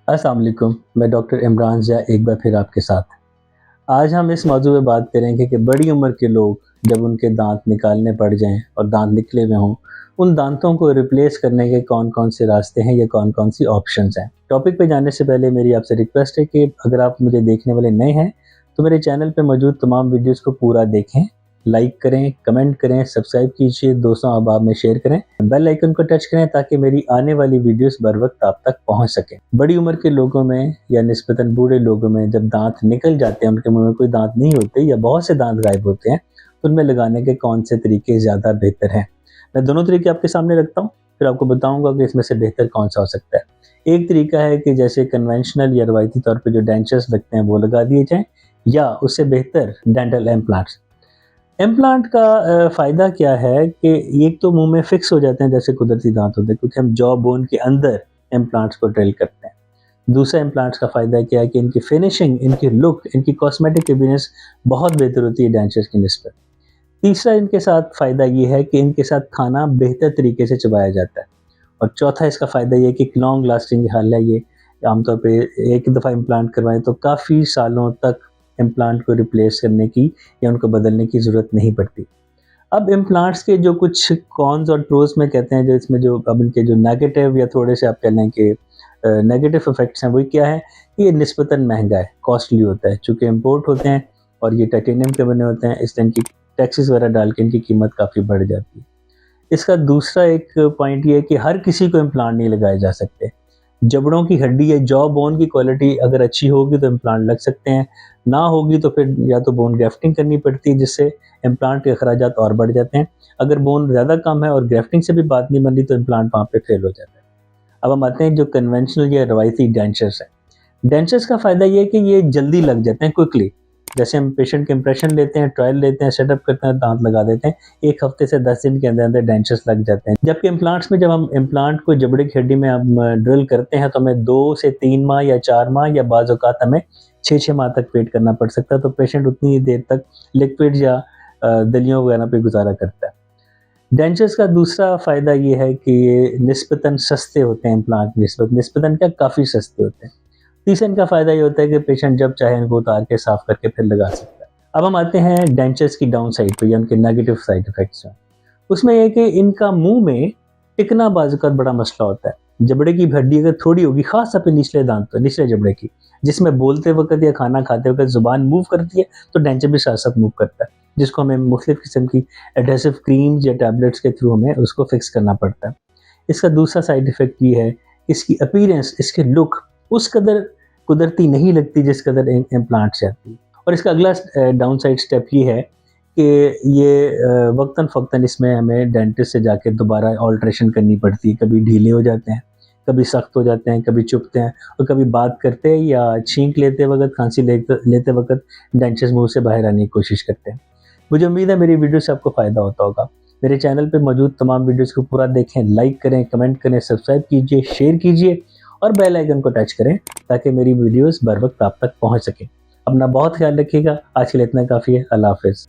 अस्सलाम वालेकुम। मैं डॉक्टर इमरान ज़िया एक बार फिर आपके साथ। आज हम इस मौजू पे बात करेंगे कि बड़ी उम्र के लोग जब उनके दाँत निकालने पड़ जाएँ और दाँत निकले हुए हों, उन दाँतों को रिप्लेस करने के कौन-कौन से रास्ते हैं या कौन-कौन सी ऑप्शंस हैं। टॉपिक पे जाने से पहले मेरी आपसे रिक्वेस्ट है कि अगर आप मुझे देखने वाले नए हैं, तो मेरे चैनल पे मौजूद तमाम वीडियोज़ को पूरा देखें, लाइक करें, कमेंट करें, सब्सक्राइब कीजिए, दोस्तों अहबाब में शेयर करें, बेल आइकन को टच करें ताकि मेरी आने वाली वीडियोस बर वक्त आप तक पहुंच सके। बड़ी उम्र के लोगों में या निस्बतन बूढ़े लोगों में जब दांत निकल जाते हैं, उनके मुंह में कोई दांत नहीं होते या बहुत से दांत गायब होते हैं, तो उनमें लगाने के कौन से तरीके ज़्यादा बेहतर हैं। मैं दोनों तरीके आपके सामने रखता हूँ, फिर आपको बताऊंगा कि इसमें से बेहतर कौन सा हो सकता है। एक तरीका है कि जैसे कन्वेंशनल या रवायती तौर पर जो डेंचर्स लगते हैं वो लगा दिए जाएं, या उससे बेहतर डेंटल इम्प्लांट्स। इम्प्लांट का फ़ायदा क्या है कि एक तो मुंह में फिक्स हो जाते हैं जैसे कुदरती दांत होते हैं, क्योंकि हम जॉ बोन के अंदर इम्प्लांट्स को ड्रिल करते हैं। दूसरा इम्प्लांट्स का फ़ायदा क्या है कि इनकी फिनिशिंग, इनकी लुक, इनकी कॉस्मेटिक अपीयरेंस बहुत बेहतर होती है डेंचर्स की निस्बत। तीसरा इनके साथ फ़ायदा ये है कि इनके साथ खाना बेहतर तरीके से चबाया जाता है। और चौथा इसका फ़ायदा ये है कि एक लॉन्ग लास्टिंग हल है ये। आमतौर पे एक दफ़ा इम्प्लांट करवाएं तो काफ़ी सालों तक इम्प्लांट को रिप्लेस करने की या उनको बदलने की ज़रूरत नहीं पड़ती। अब इम्प्लांट्स के जो कुछ कॉन्स और प्रोस में कहते हैं, जो इसमें जो अब इनके जो नेगेटिव या थोड़े से आप कह लें कि नेगेटिव इफ़ेक्ट्स हैं, वो क्या है कि ये निस्बतन महंगा है, कॉस्टली होता है। चूँकि इम्पोर्ट होते हैं और ये टाइटेनियम के बने होते हैं, इसलिए इनकी टैक्सेस वगैरह डाल के इनकी कीमत काफ़ी बढ़ जाती है। इसका दूसरा एक पॉइंट ये है कि हर किसी को इम्प्लांट नहीं लगाए जा सकते। जबड़ों की हड्डी या जॉ बोन की क्वालिटी अगर अच्छी होगी तो इम्प्लांट लग सकते हैं, ना होगी तो फिर या तो बोन ग्राफ्टिंग करनी पड़ती है, जिससे इम्प्लांट के अखराजात और बढ़ जाते हैं। अगर बोन ज़्यादा कम है और ग्राफ्टिंग से भी बात नहीं बन रही तो इम्प्लांट वहाँ पे फेल हो जाता है। अब हम आते हैं जो कन्वेंशनल या रवायती डेंचर्स हैं। डेंचर्स का फ़ायदा ये है कि ये जल्दी लग जाते हैं क्विकली। जैसे हम पेशेंट के इंप्रेशन लेते हैं, ट्रायल लेते हैं, सेटअप करते हैं, दांत लगा देते हैं, 1 हफ्ते से 10 दिन के अंदर अंदर डेंचर्स लग जाते हैं। जबकि इम्प्लांट्स में जब हम इम्प्लांट को जबड़े की हड्डी में हम ड्रिल करते हैं तो हमें 2 से 3 माह या 4 माह या बाज़ औक़ात हमें 6-6 माह तक वेट करना पड़ सकता है, तो पेशेंट उतनी ही देर तक लिक्विड्स या दलियों वगैरह पे गुज़ारा करता है। डेंचर्स का दूसरा फ़ायदा ये है कि ये निस्बतन सस्ते होते हैं, इम्प्लांट निस्बतन क्या काफ़ी सस्ते होते हैं। तीसरा इनका फ़ायदा ये होता है कि पेशेंट जब चाहे इनको उतार के साफ़ करके फिर लगा सकता है। अब हम आते हैं डेंचर्स की डाउन साइड पे या उनके नेगेटिव साइड इफ़ेक्ट्स में। उसमें ये है कि इनका मुँह में टिकना बाज़-औक़ात बड़ा मसला होता है। जबड़े की हड्डी अगर थोड़ी होगी, ख़ास तौर पे निचले दाँत पे, निचले जबड़े की, जिसमें बोलते वक़्त या खाना खाते वक़्त ज़ुबान मूव करती है, तो डेंचर भी साथ-साथ मूव करता है, जिसको हमें मुख़्तलिफ़ किस्म की एडहेसिव क्रीम्स या टैबलेट्स के थ्रू हमें उसको फ़िक्स करना पड़ता है। इसका दूसरा साइड इफ़ेक्ट ये है, इसकी अपीयरेंस, इसकी लुक उस कदर कुदरती नहीं लगती जिस कदर इम्प्लांट से आती है। और इसका अगला डाउन साइड स्टेप ये है कि ये वक्तन-फ़वक्तन इसमें हमें डेंटिस्ट से जाके दोबारा ऑल्ट्रेशन करनी पड़ती है। कभी ढीले हो जाते हैं, कभी सख्त हो जाते हैं, कभी चुभते हैं और कभी बात करते या छींक लेते वक़्त, खाँसी लेते वक़्त डेंचर्स मुँह से बाहर आने की कोशिश करते हैं। मुझे उम्मीद है मेरी वीडियो से आपको फ़ायदा होता होगा। मेरे चैनल पे मौजूद तमाम वीडियोज़ को पूरा देखें, लाइक करें, कमेंट करें, सब्सक्राइब कीजिए, शेयर कीजिए और बेल आइकन को टच करें ताकि मेरी वीडियोज़ बर वक़्त आप तक पहुँच सकें। अपना बहुत ख़्याल रखिएगा। आज के लिए इतना काफ़ी है। अल्लाह हाफ़िज़।